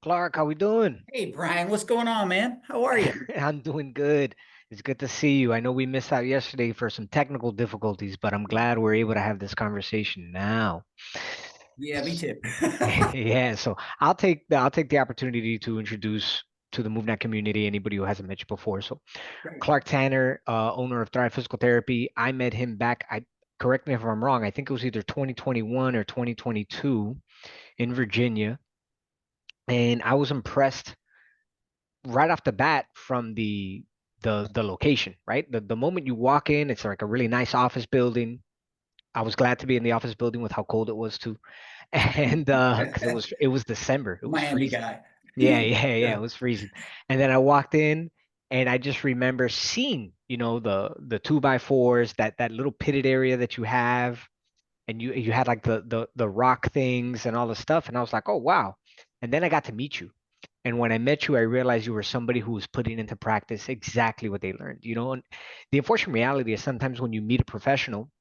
Clark, how we doing? Hey Brian, what's going on, man? How are you? I'm doing good. It's good to see you. I know we missed out yesterday for some technical difficulties, but I'm glad we're able to have this conversation now. Yeah, me too. Yeah, so I'll take the opportunity to introduce to the MovNat community anybody who hasn't met you before. So Great. Clarke Tanner, owner of Thrive Physical Therapy. I met him back, I correct me if I'm wrong, I think it was either 2021 or 2022 in Virginia. And I was impressed right off the bat from the location, right? The moment you walk in, it's like a really nice office building. I was glad to be in the office building with how cold it was too. And because it was December, it was Miami freezing. guy. Yeah, Yeah. it was freezing. And then I walked in and I just remember seeing, the two by fours, that little pitted area that you have, and you had like the rock things and all the stuff, and I was like, oh wow. And then I got to meet you. And when I met you, I realized you were somebody who was putting into practice exactly what they learned, And the unfortunate reality is sometimes when you meet a professional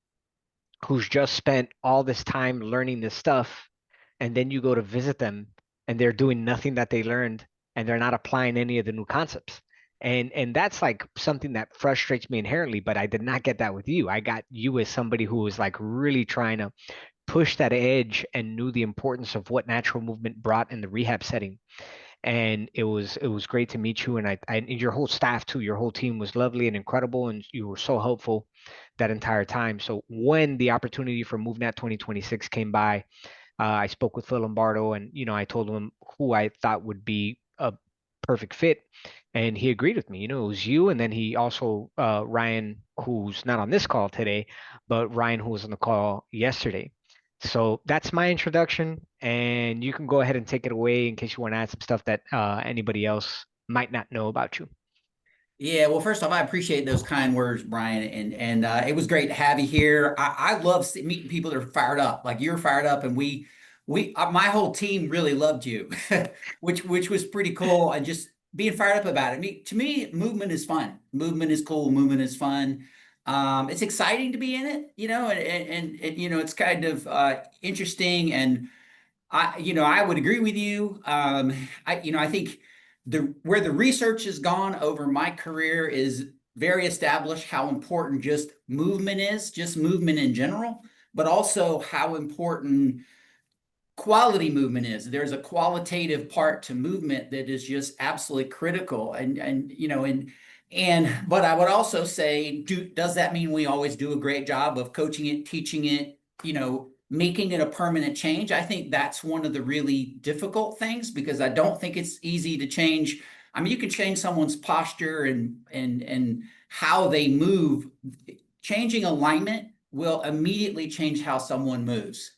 who's just spent all this time learning this stuff, and then you go to visit them and they're doing nothing that they learned and they're not applying any of the new concepts. And that's like something that frustrates me inherently, but I did not get that with you. I got you as somebody who was like really trying to push that edge and knew the importance of what natural movement brought in the rehab setting. And it was great to meet you, and your whole staff too. Your whole team was lovely and incredible, and you were so helpful that entire time. So when the opportunity for MoveNat 2026 came by, I spoke with Phil Lombardo, and I told him who I thought would be a perfect fit, and he agreed with me. It was you, and then he also Ryan, who's not on this call today, but Ryan, who was on the call yesterday. So that's my introduction, and you can go ahead and take it away in case you want to add some stuff that anybody else might not know about you. Yeah, well, first off, I appreciate those kind words, Brian, and it was great to have you here. I love meeting people that are fired up, like you're fired up, and my whole team really loved you, which was pretty cool, and just being fired up about it. To me, movement is fun. Movement is cool. Movement is fun. It's exciting to be in it, and it's kind of interesting, and I would agree with you. I think the where the research has gone over my career is very established how important just movement in general, but also how important quality movement is. There's a qualitative part to movement that is just absolutely critical, and but I would also say, does that mean we always do a great job of coaching it, teaching it, making it a permanent change? I think that's one of the really difficult things because I don't think it's easy to change. I mean, you can change someone's posture and how they move. Changing alignment will immediately change how someone moves.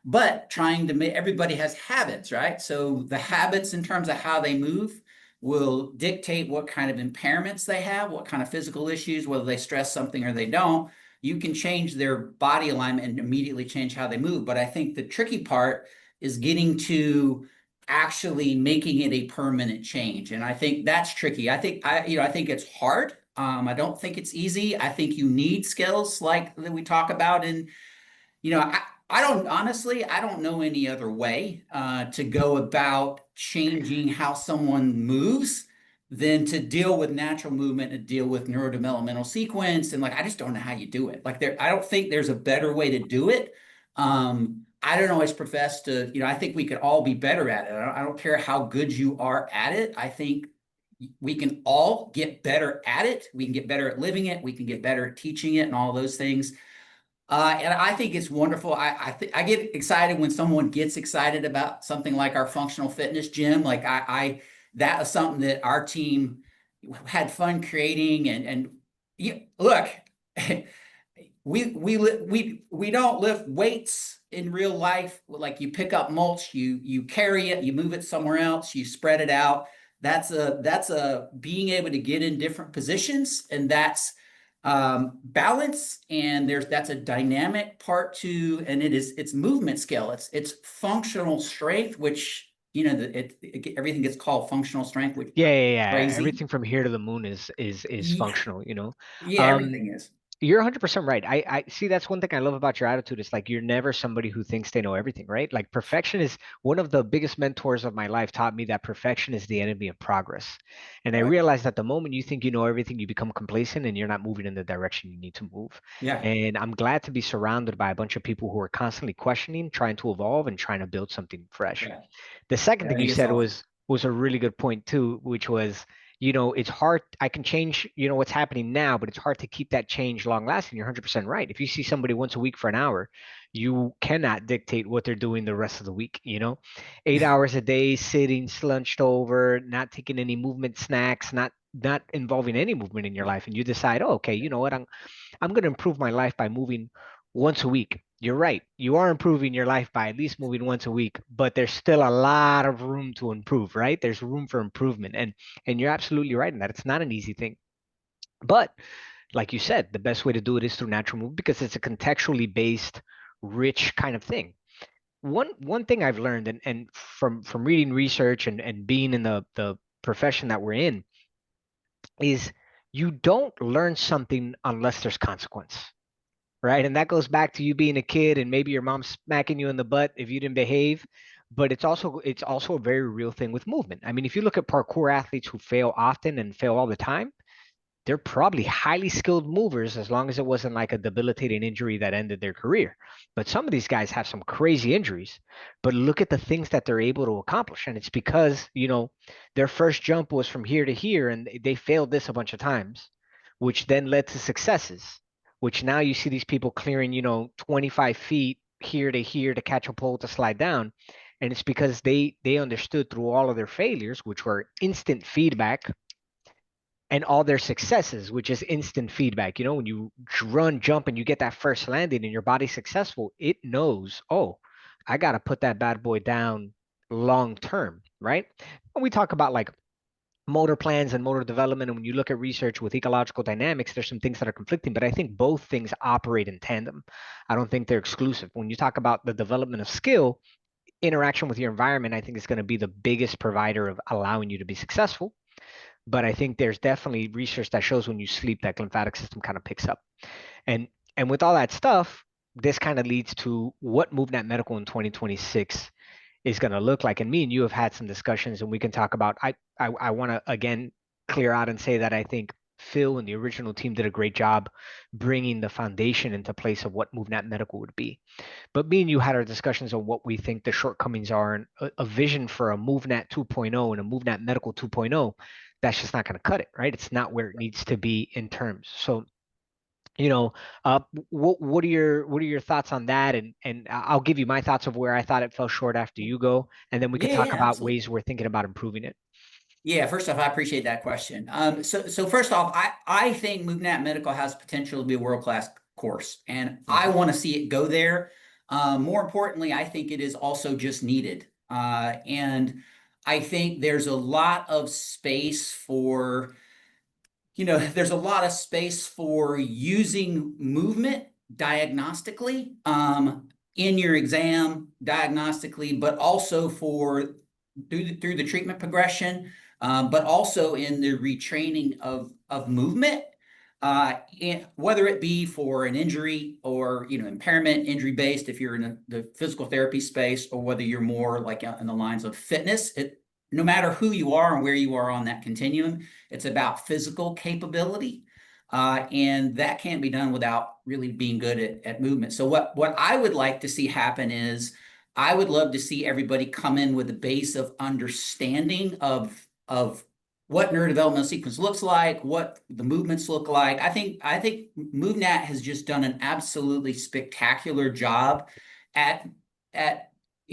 But trying to make everybody has habits, right? So the habits in terms of how they move will dictate what kind of impairments they have, what kind of physical issues, whether they stress something or they don't. You can change their body alignment and immediately change how they move. But I think the tricky part is getting to actually making it a permanent change. And I think that's tricky. I think it's hard. I don't think it's easy. I think you need skills like that we talk about in you know, I don't honestly, I don't know any other way to go about changing how someone moves than to deal with natural movement and deal with neurodevelopmental sequence. And like, I just don't know how you do it. I don't think there's a better way to do it. I don't always profess to, I think we could all be better at it. I don't care how good you are at it. I think we can all get better at it. We can get better at living it. We can get better at teaching it and all those things. And I think it's wonderful. I get excited when someone gets excited about something like our functional fitness gym. That is something that our team had fun creating. Look, we don't lift weights in real life. Like you pick up mulch, you carry it, you move it somewhere else, you spread it out. That's a being able to get in different positions, and that's balance, and that's a dynamic part to, and it's movement skill, it's functional strength, which everything gets called functional strength, which Yeah. crazy. Everything from here to the moon is Yeah, functional. yeah, Um, everything is. You're 100% right. I see that's one thing I love about your attitude. It's like you're never somebody who thinks they know everything, right? Like perfection is one of the biggest mentors of my life taught me that perfection is the enemy of progress. And I Right. realized that the moment you think you know everything, you become complacent and you're not moving in the direction you need to move. Yeah. And I'm glad to be surrounded by a bunch of people who are constantly questioning, trying to evolve, and trying to build something fresh. Yeah. The second I thing you think it's said awesome. was a really good point too, which was, it's hard. I can change, what's happening now, but it's hard to keep that change long lasting. You're 100% right. If you see somebody once a week for an hour, you cannot dictate what they're doing the rest of the week, 8 hours a day, sitting, slunched over, not taking any movement snacks, not involving any movement in your life, and you decide, oh, okay, you know what, I'm going to improve my life by moving once a week. You're right. You are improving your life by at least moving once a week, but there's still a lot of room to improve, right? There's room for improvement. And you're absolutely right in that. It's not an easy thing. But like you said, the best way to do it is through natural movement because it's a contextually based, rich kind of thing. One thing I've learned and from reading research and being in the profession that we're in is you don't learn something unless there's consequence, right? And that goes back to you being a kid and maybe your mom smacking you in the butt if you didn't behave. But it's also a very real thing with movement. I mean, if you look at parkour athletes who fail often and fail all the time, they're probably highly skilled movers as long as it wasn't like a debilitating injury that ended their career. But some of these guys have some crazy injuries. But look at the things that they're able to accomplish. And it's because, their first jump was from here to here and they failed this a bunch of times, which then led to successes, which now you see these people clearing, 25 feet here to here to catch a pole to slide down. And it's because they understood through all of their failures, which were instant feedback, and all their successes, which is instant feedback. When you run, jump, and you get that first landing and your body's successful, it knows, oh, I got to put that bad boy down long term, right? When we talk about like motor plans and motor development, and when you look at research with ecological dynamics, there's some things that are conflicting, but I think both things operate in tandem. I don't think they're exclusive. When you talk about the development of skill, interaction with your environment, I think is going to be the biggest provider of allowing you to be successful. But I think there's definitely research that shows when you sleep, that lymphatic system kind of picks up. And and with all that stuff, this kind of leads to what MovNat Medical in 2026 is going to look like. And me and you have had some discussions, and we can talk about. I want to again clear out and say that I think Phil and the original team did a great job bringing the foundation into place of what MovNat Medical would be. But me and you had our discussions on what we think the shortcomings are, and a vision for a MovNat 2.0 and a MovNat Medical 2.0. That's just not going to cut it, right? It's not where it needs to be in terms. So, you know, what are your thoughts on that? And I'll give you my thoughts of where I thought it fell short after you go, and then we could Yeah, talk yeah, about absolutely. ways we're thinking about improving it. Yeah, first off, I appreciate that question. So first off, I think MovNat Medical has potential to be a world-class course, and I Hmm. want to see it go there. More importantly, I think it is also just needed. And I think there's a lot of space for, there's a lot of space for using movement diagnostically, in your exam diagnostically, but also for through the treatment progression, but also in the retraining of movement, whether it be for an injury or impairment, injury based, if you're in the physical therapy space, or whether you're more like in the lines of fitness. No matter who you are and where you are on that continuum, it's about physical capability. And that can't be done without really being good at movement. So what I would like to see happen is I would love to see everybody come in with a base of understanding of what neurodevelopmental sequence looks like, what the movements look like. I think MovNat has just done an absolutely spectacular job at at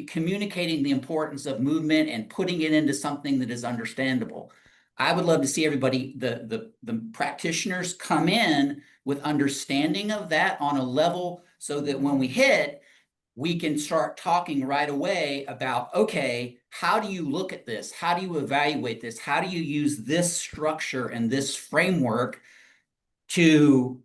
communicating the importance of movement and putting it into something that is understandable. I would love to see everybody, the practitioners, come in with understanding of that on a level so that when we hit, we can start talking right away about, okay, how do you look at this? How do you evaluate this? How do you use this structure and this framework to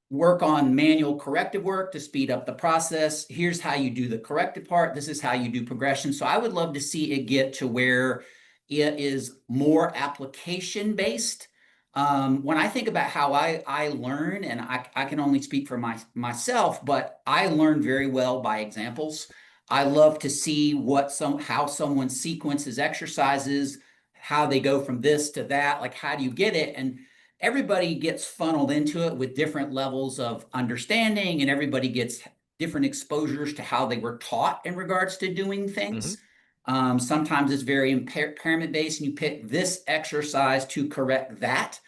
work on manual corrective work to speed up the process? Here's how you do the corrective part. This is how you do progression. So I would love to see it get to where it is more application based, When I think about how I learn, and I can only speak for myself, but I learn very well by examples. I love to see how someone sequences exercises, how they go from this to that, like how do you get it? And everybody gets funneled into it with different levels of understanding, and everybody gets different exposures to how they were taught in regards to doing Hmm. things. Sometimes it's very impairment based, and you pick this exercise to correct that.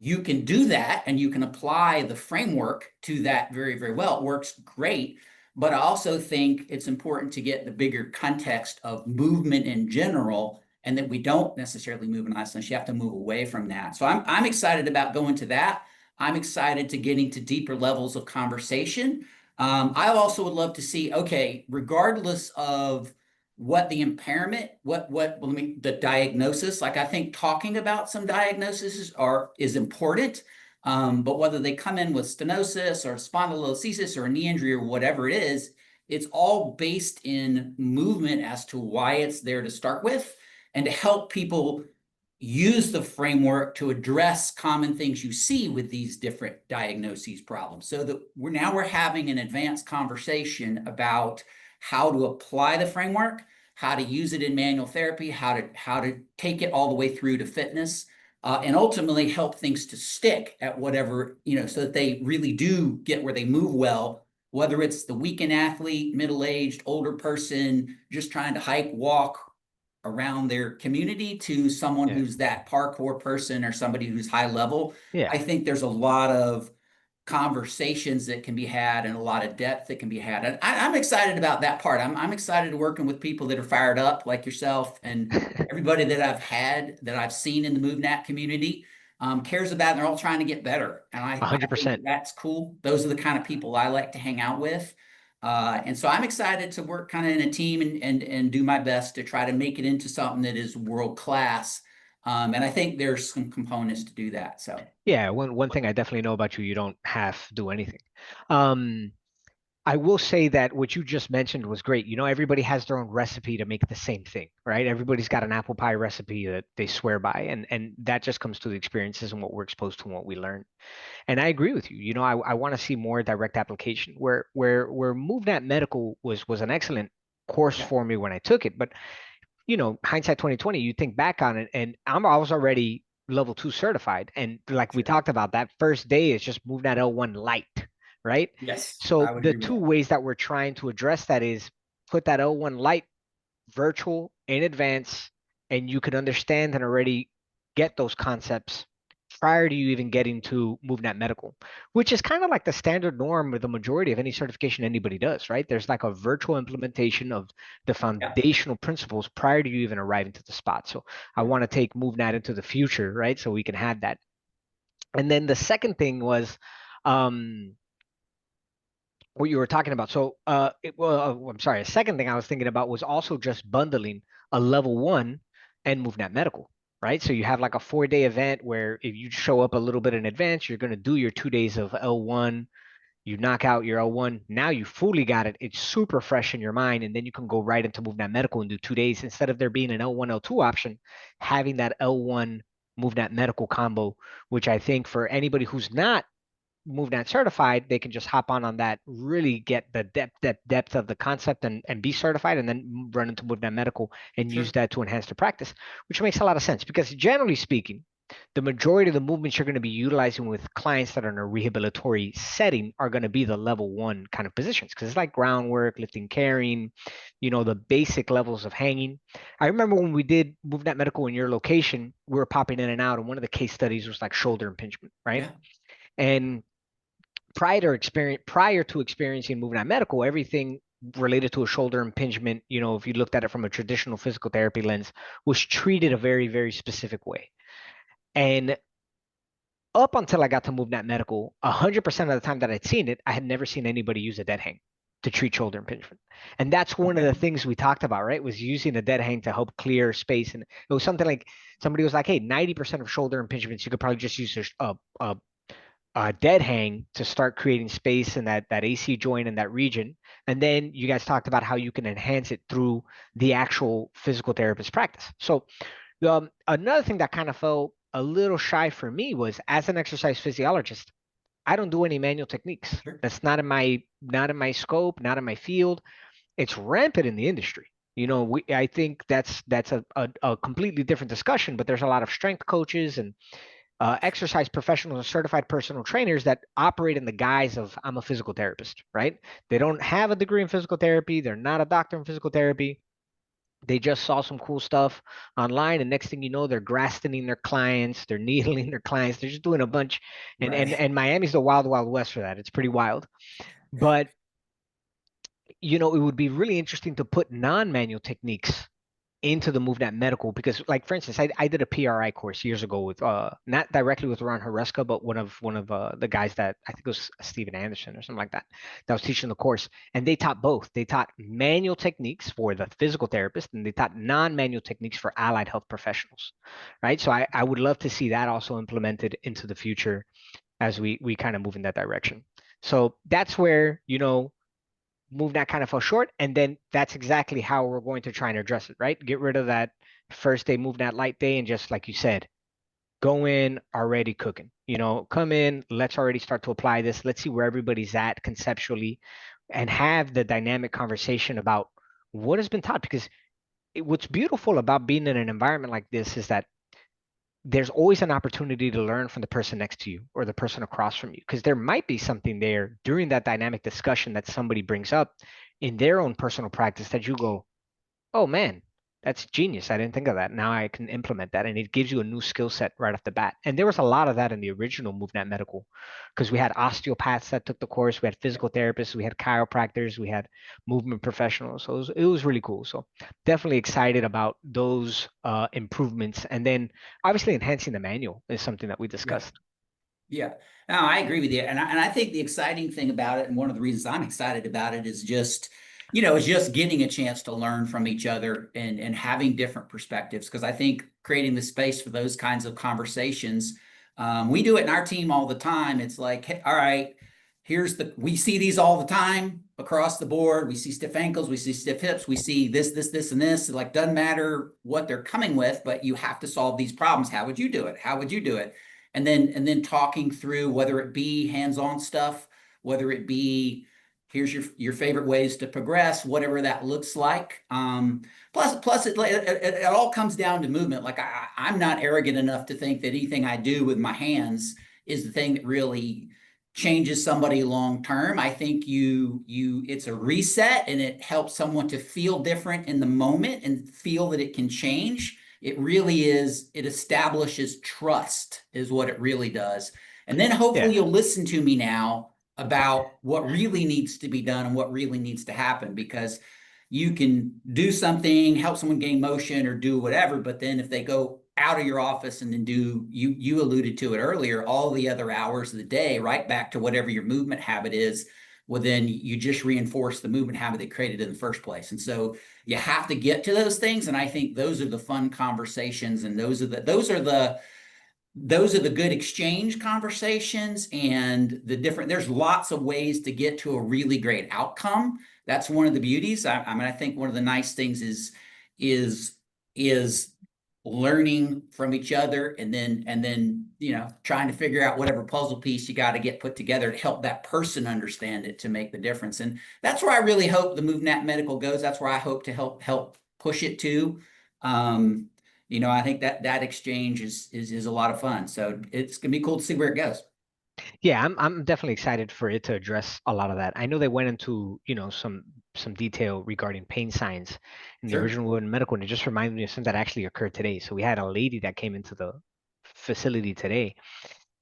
You can do that and you can apply the framework to that very, very well. It works great. But I also think it's important to get the bigger context of movement in general, and that we don't necessarily move in isolation. You have to move away from that. So I'm excited about going to that. I'm excited to getting to deeper levels of conversation. I also would love to see, okay, regardless of what the impairment, the diagnosis, like I think talking about some diagnoses is important. But whether they come in with stenosis or spondylolisthesis or a knee injury or whatever it is, it's all based in movement as to why it's there to start with, and to help people use the framework to address common things you see with these different diagnoses problems. So that we're having an advanced conversation about how to apply the framework, how to use it in manual therapy, how to take it all the way through to fitness, and ultimately help things to stick at whatever, so that they really do get where they move well, whether it's the weekend athlete, middle-aged, older person, just trying to hike, walk around their community, to someone Yeah. who's that parkour person or somebody who's high level. Yeah. I think there's a lot of conversations that can be had and a lot of depth that can be had. And I'm excited about that part. I'm excited working with people that are fired up like yourself, and everybody that I've seen in the MovNat community cares about, and they're all trying to get better. And I think 100%. that's cool. Those are the kind of people I like to hang out with. And so I'm excited to work kind of in a team, and do my best to try to make it into something that is world class. And I think there's some components to do that. So Yeah, one thing I definitely know about you, you don't have to do anything. Um, I will say that what you just mentioned was great. You know, everybody has their own recipe to make the same thing, right? Everybody's got an apple pie recipe that they swear by, and that just comes to the experiences and what we're exposed to and what we learn. And I agree with you. You know, I want to see more direct application. Where MovNat Medical was an excellent course yeah, for me when I took it, but you know, hindsight 2020, you think back on it, and I was already level two certified. And like we sure. talked about, that first day is just move that L1 light, right? Yes, So I would the agree with two that. ways that we're trying to address that is put that L1 light virtual in advance, and you can understand and already get those concepts prior to you even getting to MovNat Medical, which is kind of like the standard norm with the majority of any certification anybody does, right? There's like a virtual implementation of the Yeah, foundational principles prior to you even arriving to the spot. So I want to take MovNat into the future, right? So we can have that. And then the second thing was um, what you were talking about. So, I'm sorry. A second thing I was thinking about was also just bundling a level one and MovNat Medical, right? So you have like a 4 day event where if you show up a little bit in advance, you're going to do your 2 days of L1. You knock out your L1. Now you fully got it. It's super fresh in your mind. And then you can go right into MovNat Medical and do 2 days instead of there being an L1, L2 option, having that L1 MovNat Medical combo, which I think for anybody who's not MovNat certified, they can just hop on that, really get the depth of the concept, and be certified, and then run into MovNat Medical and use sure. that to enhance the practice, which makes a lot of sense because generally speaking, the majority of the movements you're going to be utilizing with clients that are in a rehabilitory setting are going to be the level one kind of positions because it's like groundwork, lifting, carrying, you know, the basic levels of hanging. I remember when we did MovNat Medical in your location, we were popping in and out, and one of the case studies was like shoulder impingement, right? Yeah, And prior to experiencing MovNat Medical, everything related to a shoulder impingement, you know, if you looked at it from a traditional physical therapy lens, was treated a very, very specific way. And up until I got to MovNat Medical, 100% of the time that I'd seen it, I had never seen anybody use a dead hang to treat shoulder impingement. And that's one of okay, the things we talked about, right? Was using a dead hang to help clear space. And it was something like somebody was like, hey, 90% of shoulder impingements, you could probably just use dead hang to start creating space in that AC joint in that region. And then you guys talked about how you can enhance it through the actual physical therapist practice. So another thing that kind of fell a little shy for me was, as an exercise physiologist, I don't do any manual techniques. Sure. That's not in my scope, not in my field. It's rampant in the industry. I think that's a completely different discussion, but there's a lot of strength coaches and exercise professionals and certified personal trainers that operate in the guise of, I'm a physical therapist, right? They don't have a degree in physical therapy. They're not a doctor in physical therapy. They just saw some cool stuff online, and next thing you know, they're grastening their clients, they're needling their clients, they're just doing a bunch. And and Right. and Miami's the wild, wild west for that. It's pretty wild. But it would be really interesting to put non-manual techniques into the MovNat Medical, because, like, for instance, I did a PRI course years ago with not directly with Ron Huresca, but one of the guys that I think it was Steven Anderson or something like that was teaching the course, and they taught both. They taught manual techniques for the physical therapist, and they taught non-manual techniques for allied health professionals, right? So I would love to see that also implemented into the future as we kind of move in that direction. So that's where MovNat kind of fell short. And then that's exactly how we're going to try and address it, right? Get rid of that first day MovNat light day, and just like you said, go in already cooking. Come in, let's already start to apply this. Let's see where everybody's at conceptually, and have the dynamic conversation about what has been taught. Because what's beautiful about being in an environment like this is that there's always an opportunity to learn from the person next to you or the person across from you, because there might be something there during that dynamic discussion that somebody brings up in their own personal practice that you go, oh man, that's genius. I didn't think of that. Now I can implement that. And it gives you a new skill set right off the bat. And there was a lot of that in the original MovNat Medical, because we had osteopaths that took the course, we had physical therapists, we had chiropractors, we had movement professionals. So it was really cool. So definitely excited about those improvements. And then obviously enhancing the manual is something that we Yeah. discussed. Yeah. No, I agree with you. And I think the exciting thing about it, and one of the reasons I'm excited about it, is just getting a chance to learn from each other and having different perspectives. Because I think creating the space for those kinds of conversations, we do it in our team all the time. It's like, hey, all right, we see these all the time across the board. We see stiff ankles, we see stiff hips, we see this, and this. Like, doesn't matter what they're coming with, but you have to solve these problems. How would you do it? How would you do it? And then talking through whether it be hands-on stuff, whether it be here's your favorite ways to progress, whatever that looks like. Plus it all comes down to movement. Like I'm not arrogant enough to think that anything I do with my hands is the thing that really changes somebody long term. I think it's a reset, and it helps someone to feel different in the moment and feel that it can change. It really is, it establishes trust, is what it really does. And then Yeah. hopefully you'll listen to me now about what really needs to be done and what really needs to happen, because you can do something, help someone gain motion or do whatever, but then if they go out of your office and then you alluded to it earlier, all the other hours of the day, right back to whatever your movement habit is, well, then you just reinforce the movement habit that created in the first place. And so you have to get to those things. And I think those are the fun conversations, and those are the good exchange conversations, and there's lots of ways to get to a really great outcome. That's one of the beauties. I mean, I think one of the nice things is is learning from each other, and then trying to figure out whatever puzzle piece you got to get put together to help that person understand it to make the difference. And that's where I really hope the MovNat Medical goes. That's where I hope to help push it to. Um, I think that exchange is a lot of fun. So it's gonna be cool to see where it goes. Yeah, I'm definitely excited for it to address a lot of that. I know they went into, some detail regarding pain signs in the Sure. original Women Medical, and it just reminded me of something that actually occurred today. So we had a lady that came into the facility today,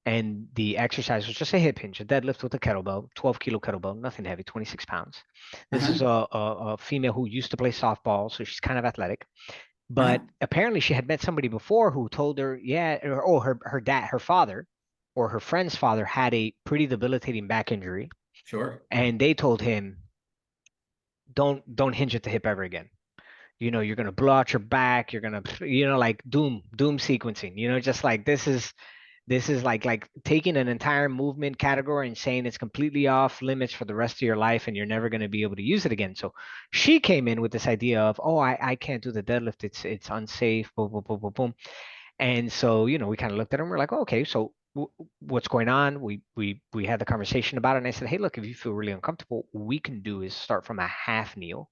and the exercise was just a hip hinge, a deadlift with a kettlebell, 12 kilo kettlebell, nothing heavy, 26 pounds. This is Uh-huh. a female who used to play softball, so she's kind of athletic. Uh-huh. But apparently she had met somebody before who told her, yeah, or her dad, her father, or her friend's father had a pretty debilitating back injury, Sure. and they told him, don't hinge at the hip ever again. You're gonna blow out your back. You're gonna, like doom sequencing. Just like this is like taking an entire movement category and saying it's completely off limits for the rest of your life, and you're never going to be able to use it again. So she came in with this idea of, oh, I can't do the deadlift. It's unsafe. Boom, boom, boom, boom, boom. And so, we kind of looked at him. We're like, oh, okay, so what's going on? We had the conversation about it, and I said, hey, look, if you feel really uncomfortable, what we can do is start from a half kneel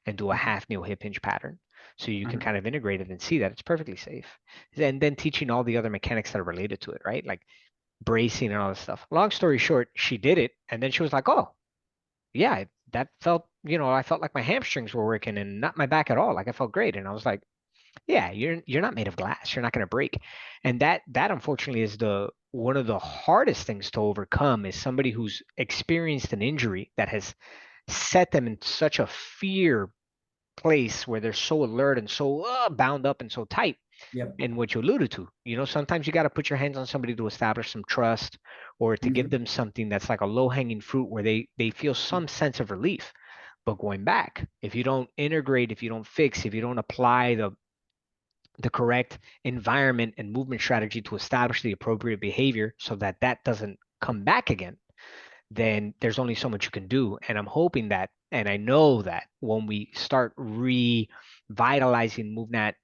and do a Mhm. half kneel hip hinge pattern, so you can Mhm. kind of integrate it and see that it's perfectly safe. And then teaching all the other mechanics that are related to it, right? Like bracing and all this stuff. Long story short, she did it, and then she was like, oh, yeah, that felt, I felt like my hamstrings were working and not my back at all. Like I felt great, and I was like, yeah, you're not made of glass. You're not going to break. And that unfortunately is the one of the hardest things to overcome is somebody who's experienced an injury that has set them in such a fear place where they're so alert and so bound up and so tight. Yep. And what you alluded to, sometimes you got to put your hands on somebody to establish some trust or to give Mhm. them something that's like a low hanging fruit where they feel some sense of relief. But going back, if you don't integrate, if you don't fix, if you don't apply the correct environment and movement strategy to establish the appropriate behavior so that that doesn't come back again, then there's only so much you can do. And I'm hoping that, and I know that when we start revitalizing MovNat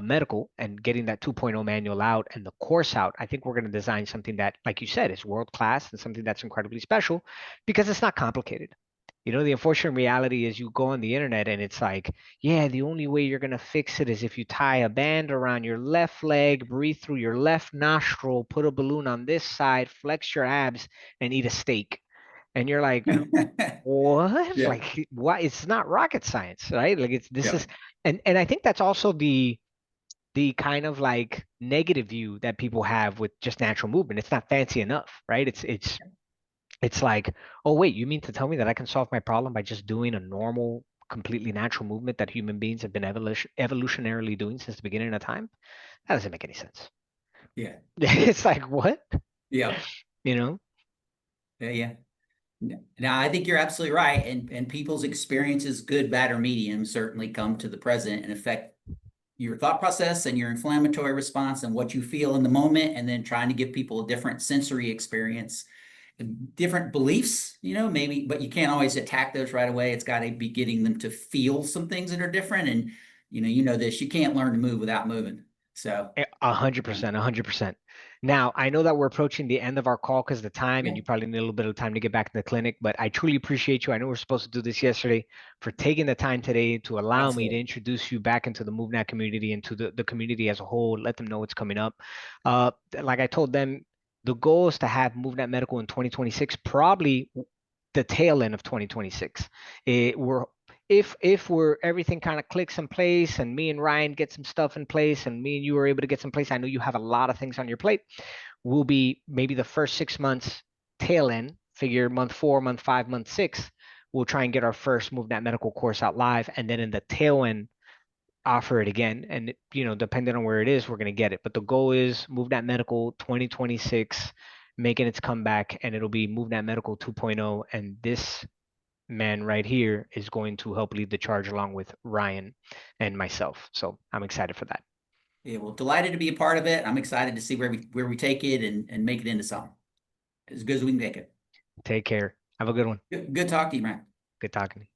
Medical and getting that 2.0 manual out and the course out, I think we're going to design something that, like you said, is world class and something that's incredibly special because it's not complicated. The unfortunate reality is you go on the internet and it's like, yeah, the only way you're going to fix it is if you tie a band around your left leg, breathe through your left nostril, put a balloon on this side, flex your abs, and eat a steak. And you're like, what? Yeah. Like, why? It's not rocket science, right? Like, this Yeah. is, and I think that's also the kind of like negative view that people have with just natural movement. It's not fancy enough, right? It's like, oh wait, you mean to tell me that I can solve my problem by just doing a normal, completely natural movement that human beings have been evolutionarily doing since the beginning of time? That doesn't make any sense. Yeah. It's like, what? Yeah. You know? Yeah. Yeah. Now, I think you're absolutely right, and people's experiences, good, bad, or medium, certainly come to the present and affect your thought process and your inflammatory response and what you feel in the moment, and then trying to give people a different sensory experience, different beliefs, maybe, but you can't always attack those right away. It's got to be getting them to feel some things that are different, and this, you can't learn to move without moving. So, 100%, 100%. Now, I know that we're approaching the end of our call because of the time, and yeah, you probably need a little bit of time to get back in the clinic, but I truly appreciate you. I know we're supposed to do this yesterday for taking the time today to allow me to absolutely. introduce you back into the MovNat community and to the community as a whole, let them know what's coming up. Like I told them, the goal is to have MovNat Medical in 2026, probably the tail end of 2026. We're if we're everything kind of clicks in place and me and Ryan get some stuff in place and me and you are able to get some place, I know you have a lot of things on your plate. We'll be maybe the first 6 months tail end, figure month 4, month 5, month 6. We'll try and get our first MovNat Medical course out live, and then in the tail end, offer it again. And depending on where it is, we're gonna get it. But the goal is MovNat Medical 2026, making its comeback, and it'll be MovNat Medical 2.0. And this man right here is going to help lead the charge along with Ryan and myself. So I'm excited for that. Yeah, well, delighted to be a part of it. I'm excited to see where we take it and make it into something as good as we can take it. Take care. Have a good one. Good talk to you, man. Good talking to you.